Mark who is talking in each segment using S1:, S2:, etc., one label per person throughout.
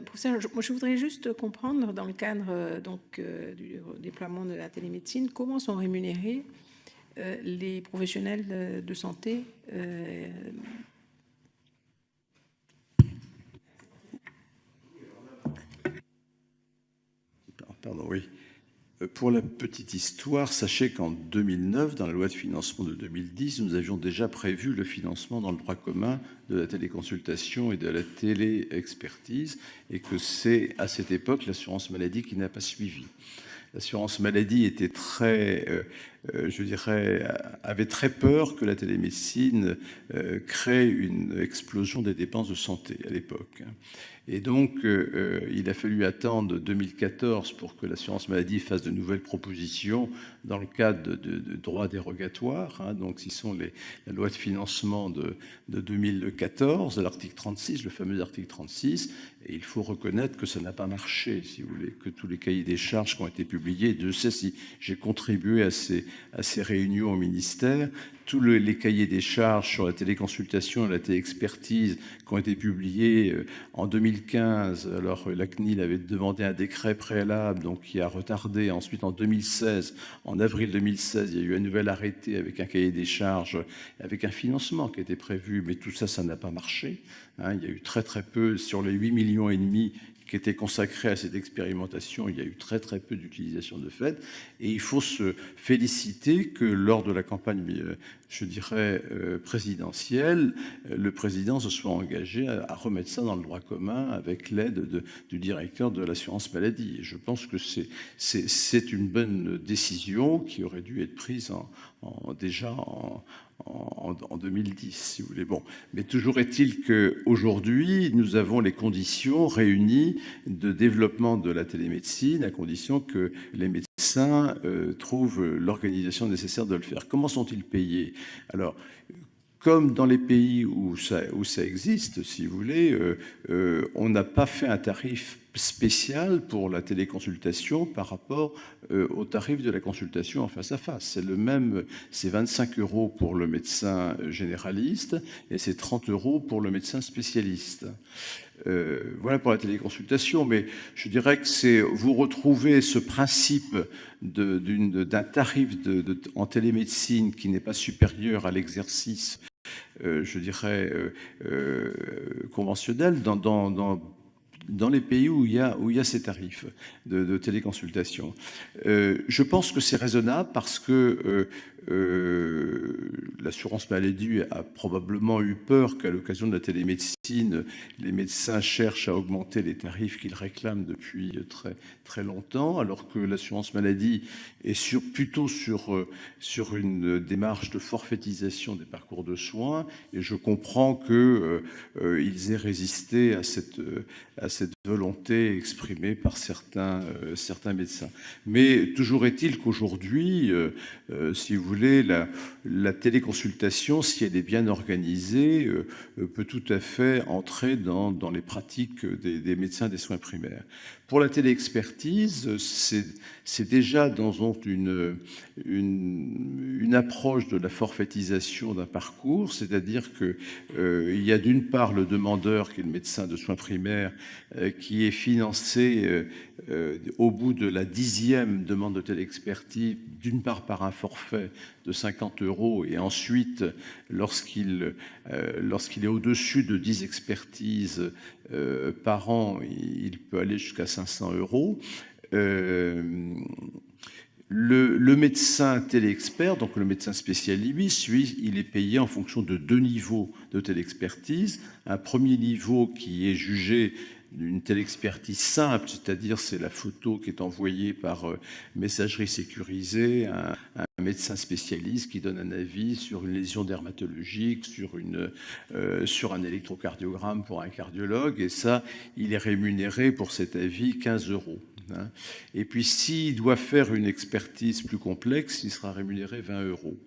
S1: Professeur, je voudrais juste comprendre, dans le cadre du déploiement de la télémédecine, comment sont rémunérés les professionnels de santé.
S2: Pardon, oui. Pour la petite histoire, sachez qu'en 2009, dans la loi de financement de 2010, nous avions déjà prévu le financement dans le droit commun de la téléconsultation et de la téléexpertise, et que c'est à cette époque l'assurance maladie qui n'a pas suivi. L'assurance maladie était je dirais, avait très peur que la télémédecine crée une explosion des dépenses de santé à l'époque. Et donc, il a fallu attendre 2014 pour que l'assurance maladie fasse de nouvelles propositions dans le cadre de droits dérogatoires. Hein, donc, ce sont la loi de financement de 2014, l'article 36, le fameux article 36. Et il faut reconnaître que ça n'a pas marché, si vous voulez, que tous les cahiers des charges qui ont été publiés, je sais si j'ai contribué à ces réunions au ministère, tous les cahiers des charges sur la téléconsultation et la téléexpertise qui ont été publiés en 2015. Alors la CNIL avait demandé un décret préalable, donc qui a retardé. Ensuite, en 2016, en avril 2016, il y a eu un nouvel arrêté avec un cahier des charges, avec un financement qui était prévu, mais tout ça, ça n'a pas marché. Hein, il y a eu très peu, sur les 8,5 millions qui étaient consacrés à cette expérimentation, il y a eu très peu d'utilisation de fait. Et il faut se féliciter que lors de la campagne, je dirais, présidentielle, le président se soit engagé à remettre ça dans le droit commun avec l'aide du directeur de l'assurance maladie. Et je pense que c'est une bonne décision qui aurait dû être prise déjà en 2010, si vous voulez. Bon, mais toujours est-il qu'aujourd'hui, nous avons les conditions réunies de développement de la télémédecine, à condition que les médecins trouvent l'organisation nécessaire de le faire. Comment sont-ils payés? Alors, comme dans les pays où ça existe, si vous voulez, on n'a pas fait un tarif spécial pour la téléconsultation par rapport au tarif de la consultation en face à face. C'est le même, c'est 25 € pour le médecin généraliste et c'est 30 € pour le médecin spécialiste. Voilà pour la téléconsultation, mais je dirais que vous retrouvez ce principe d'un tarif en télémédecine qui n'est pas supérieur à l'exercice, je dirais, conventionnel dans les pays où il y a ces tarifs de téléconsultation. Je pense que c'est raisonnable parce que l'assurance maladie a probablement eu peur qu'à l'occasion de la télémédecine, les médecins cherchent à augmenter les tarifs qu'ils réclament depuis très longtemps, alors que l'assurance maladie est plutôt sur une démarche de forfaitisation des parcours de soins. Et je comprends qu'ils aient résisté à cette volonté exprimée par certains médecins. Mais toujours est-il qu'aujourd'hui, si vous voulez, la téléconsultation, si elle est bien organisée, peut tout à fait entrer dans les pratiques des médecins des soins primaires. Pour la téléexpertise, c'est déjà dans une approche de la forfaitisation d'un parcours, c'est-à-dire qu'il y a d'une part le demandeur, qui est le médecin de soins primaires, qui est financé au bout de la 10e demande de téléexpertise, d'une part par un forfait de 50 €, et ensuite, lorsqu'il est au-dessus de 10 expertises par an, il peut aller jusqu'à 500 €. Le médecin téléexpert, donc le médecin spécialiste, lui, il est payé en fonction de 2 niveaux de téléexpertise. Un premier niveau qui est jugé d'une téléexpertise simple, c'est-à-dire c'est la photo qui est envoyée par messagerie sécurisée, un médecin spécialiste qui donne un avis sur une lésion dermatologique, sur un électrocardiogramme pour un cardiologue, et ça, il est rémunéré pour cet avis 15 €. Hein. Et puis, s'il doit faire une expertise plus complexe, il sera rémunéré 20 €.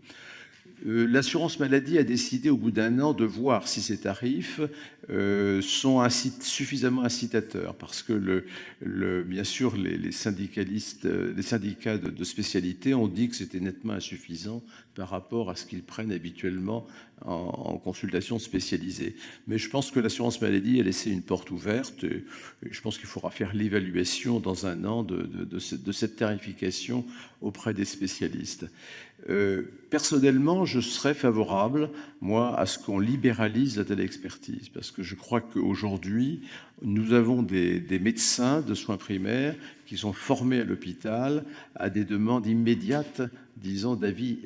S2: L'assurance maladie a décidé au bout d'un an de voir si ces tarifs sont suffisamment incitateurs, parce que bien sûr les syndicalistes, les syndicats de spécialité ont dit que c'était nettement insuffisant par rapport à ce qu'ils prennent habituellement en consultation spécialisée. Mais je pense que l'assurance maladie a laissé une porte ouverte. Et je pense qu'il faudra faire l'évaluation dans un an de cette tarification auprès des spécialistes. Personnellement, je serais favorable, moi, à ce qu'on libéralise la téléexpertise, parce que je crois qu'aujourd'hui, nous avons des médecins de soins primaires qui sont formés à l'hôpital à des demandes immédiates, disons, d'avis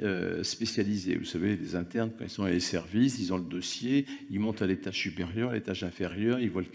S2: spécialisés. Vous savez, les internes, quand ils sont à les services, ils ont le dossier, ils montent à l'étage supérieur, à l'étage inférieur, ils voient le